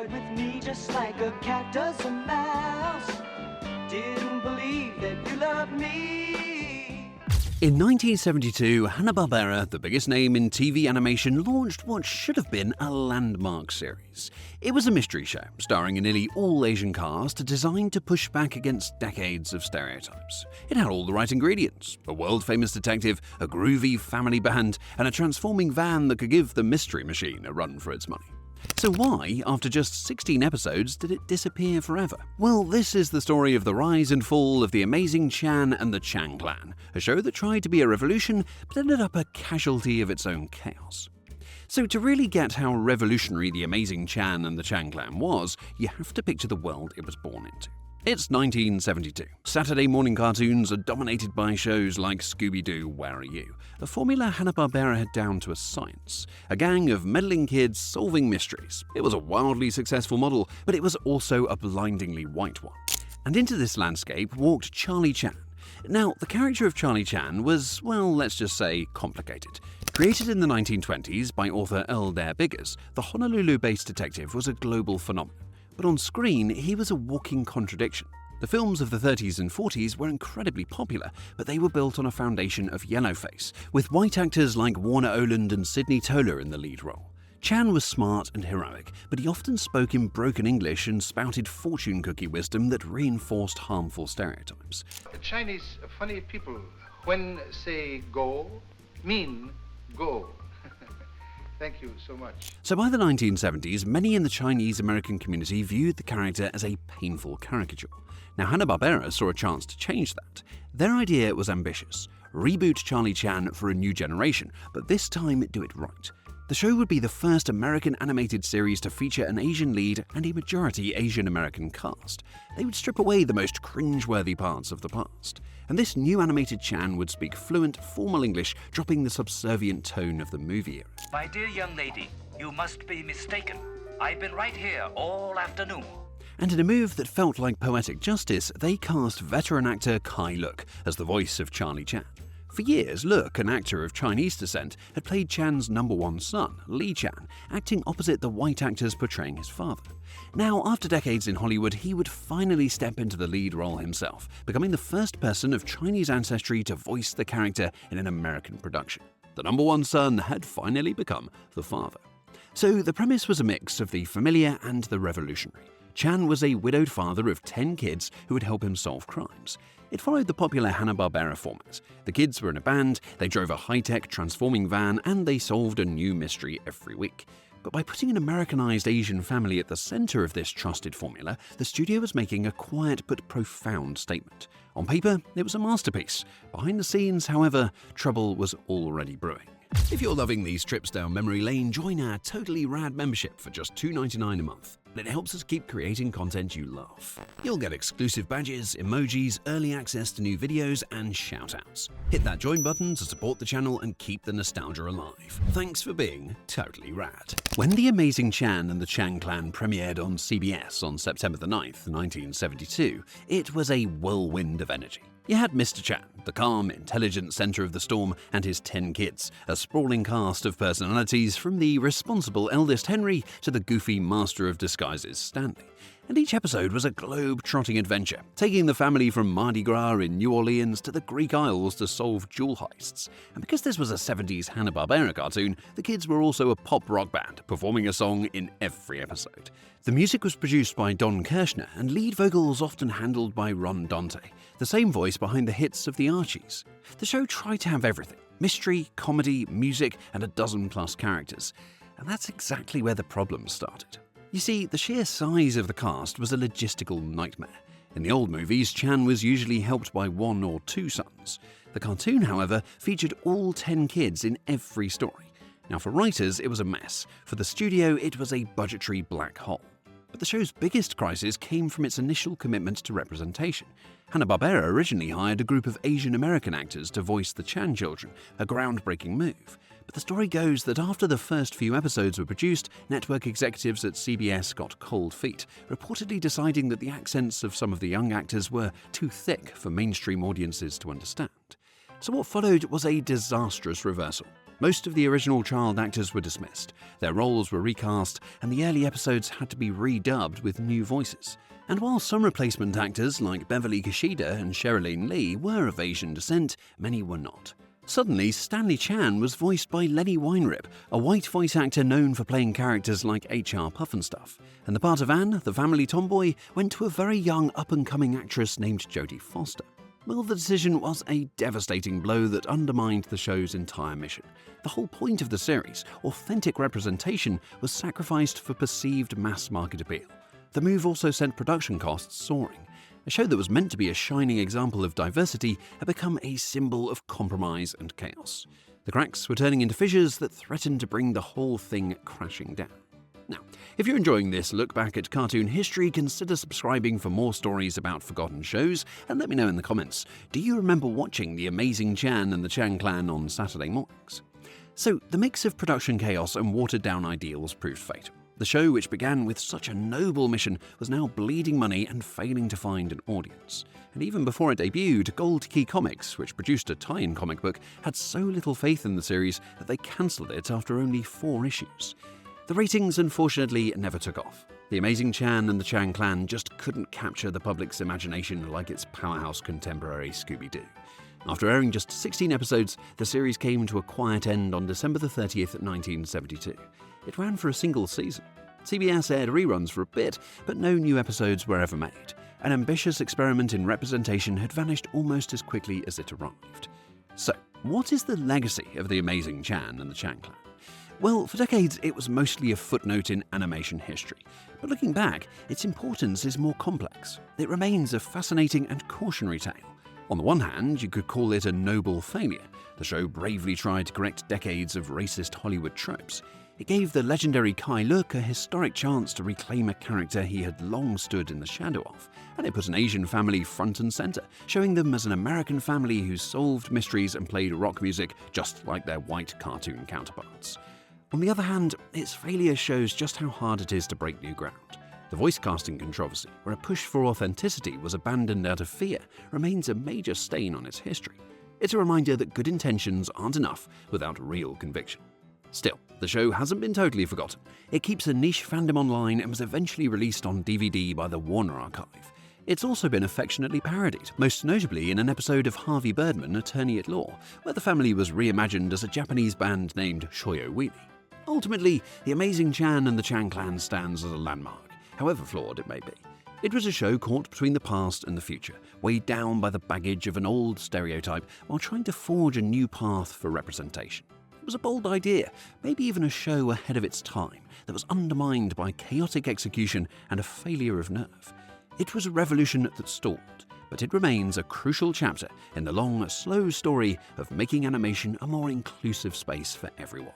toyed with me just like a cat does a mouse. Didn't believe that you loved me. In 1972, Hanna-Barbera, the biggest name in TV animation, launched what should have been a landmark series. It was a mystery show starring a nearly all-Asian cast designed to push back against decades of stereotypes. It had all the right ingredients: a world-famous detective, a groovy family band, and a transforming van that could give the Mystery Machine a run for its money. So why, after just 16 episodes, did it disappear forever? Well, this is the story of the rise and fall of the amazing Chan and the Chang clan, a show that tried to be a revolution but ended up a casualty of its own chaos. So to really get how revolutionary the amazing Chan and the Chang clan was, you have to picture the world it was born into. It's 1972. Saturday morning cartoons are dominated by shows like Scooby-Doo, Where Are You?, a formula Hanna-Barbera had down to a science. A gang of meddling kids solving mysteries. It was a wildly successful model, but it was also a blindingly white one. And into this landscape walked Charlie Chan. Now, the character of Charlie Chan was, well, let's just say, complicated. Created in the 1920s by author Earl Dare Biggers, the Honolulu-based detective was a global phenomenon. But on screen, he was a walking contradiction. The films of the 30s and 40s were incredibly popular, but they were built on a foundation of yellowface, with white actors like Warner Oland and Sidney Toler in the lead role. Chan was smart and heroic, but he often spoke in broken English and spouted fortune cookie wisdom that reinforced harmful stereotypes. The Chinese funny people, when say go, mean go. Thank you so much. So by the 1970s, many in the Chinese-American community viewed the character as a painful caricature. Now, Hanna-Barbera saw a chance to change that. Their idea was ambitious: reboot Charlie Chan for a new generation, but this time do it right. The show would be the first American animated series to feature an Asian lead and a majority Asian-American cast. They would strip away the most cringe-worthy parts of the past. And this new animated Chan would speak fluent, formal English, dropping the subservient tone of the movie era. My dear young lady, you must be mistaken. I've been right here all afternoon. And in a move that felt like poetic justice, they cast veteran actor Kai Luk as the voice of Charlie Chan. For years, Luk, an actor of Chinese descent, had played Chan's #1 son, Lee Chan, acting opposite the white actors portraying his father. Now, after decades in Hollywood, he would finally step into the lead role himself, becoming the first person of Chinese ancestry to voice the character in an American production. The #1 son had finally become the father. So the premise was a mix of the familiar and the revolutionary. Chan was a widowed father of 10 kids who would help him solve crimes. It followed the popular Hanna-Barbera format. The kids were in a band, they drove a high-tech transforming van, and they solved a new mystery every week. But by putting an Americanized Asian family at the center of this trusted formula, the studio was making a quiet but profound statement. On paper, it was a masterpiece. Behind the scenes, however, trouble was already brewing. If you're loving these trips down memory lane, join our totally rad membership for just $2.99 a month. It helps us keep creating content you love. You'll get exclusive badges, emojis, early access to new videos, and shoutouts. Hit that join button to support the channel and keep the nostalgia alive. Thanks for being totally rad. When The Amazing Chan and the Chang Clan premiered on CBS on September 9th, 1972, it was a whirlwind of energy. You had Mr. Chan, the calm, intelligent center of the storm, and his 10 kids, a sprawling cast of personalities from the responsible eldest Henry to the goofy master of disguises Stanley. And each episode was a globe-trotting adventure, taking the family from Mardi Gras in New Orleans to the Greek Isles to solve jewel heists. And because this was a 70s Hanna-Barbera cartoon, the kids were also a pop rock band, performing a song in every episode. The music was produced by Don Kirshner, and lead vocals often handled by Ron Dante, the same voice behind the hits of the Archies. The show tried to have everything: mystery, comedy, music, and a dozen-plus characters. And that's exactly where the problems started. You see, the sheer size of the cast was a logistical nightmare. In the old movies, Chan was usually helped by 1 or 2 sons. The cartoon, however, featured all 10 kids in every story. Now, for writers, it was a mess. For the studio, it was a budgetary black hole. But the show's biggest crisis came from its initial commitment to representation. Hanna-Barbera originally hired a group of Asian American actors to voice the Chan children, a groundbreaking move. But the story goes that after the first few episodes were produced, network executives at CBS got cold feet, reportedly deciding that the accents of some of the young actors were too thick for mainstream audiences to understand. So what followed was a disastrous reversal. Most of the original child actors were dismissed, their roles were recast, and the early episodes had to be redubbed with new voices. And while some replacement actors like Beverly Kishida and Sherilyn Lee were of Asian descent, many were not. Suddenly, Stanley Chan was voiced by Lenny Weinrib, a white voice actor known for playing characters like H.R. Pufnstuf, and the part of Anne, the family tomboy, went to a very young up-and-coming actress named Jodie Foster. Well, the decision was a devastating blow that undermined the show's entire mission. The whole point of the series, authentic representation, was sacrificed for perceived mass-market appeal. The move also sent production costs soaring. A show that was meant to be a shining example of diversity had become a symbol of compromise and chaos. The cracks were turning into fissures that threatened to bring the whole thing crashing down. Now, if you're enjoying this look back at cartoon history, consider subscribing for more stories about forgotten shows, and let me know in the comments, do you remember watching The Amazing Chan and the Chan Clan on Saturday mornings? So, the mix of production chaos and watered-down ideals proved fatal. The show, which began with such a noble mission, was now bleeding money and failing to find an audience. And even before it debuted, Gold Key Comics, which produced a tie-in comic book, had so little faith in the series that they cancelled it after only 4 issues. The ratings, unfortunately, never took off. The Amazing Chan and the Chan Clan just couldn't capture the public's imagination like its powerhouse contemporary Scooby-Doo. After airing just 16 episodes, the series came to a quiet end on December 30th, 1972. It ran for a single season. CBS aired reruns for a bit, but no new episodes were ever made. An ambitious experiment in representation had vanished almost as quickly as it arrived. So, what is the legacy of the Amazing Chan and the Chan Clan? Well, for decades it was mostly a footnote in animation history, but looking back, its importance is more complex. It remains a fascinating and cautionary tale. On the one hand, you could call it a noble failure. The show bravely tried to correct decades of racist Hollywood tropes. It gave the legendary Kai Luk a historic chance to reclaim a character he had long stood in the shadow of, and it put an Asian family front and center, showing them as an American family who solved mysteries and played rock music just like their white cartoon counterparts. On the other hand, its failure shows just how hard it is to break new ground. The voice casting controversy, where a push for authenticity was abandoned out of fear, remains a major stain on its history. It's a reminder that good intentions aren't enough without real conviction. Still, the show hasn't been totally forgotten. It keeps a niche fandom online and was eventually released on DVD by the Warner Archive. It's also been affectionately parodied, most notably in an episode of Harvey Birdman, Attorney at Law, where the family was reimagined as a Japanese band named Shoyo Wheelie. Ultimately, The Amazing Chan and the Chan Clan stands as a landmark, however flawed it may be. It was a show caught between the past and the future, weighed down by the baggage of an old stereotype while trying to forge a new path for representation. It was a bold idea, maybe even a show ahead of its time, that was undermined by chaotic execution and a failure of nerve. It was a revolution that stalled, but it remains a crucial chapter in the long, slow story of making animation a more inclusive space for everyone.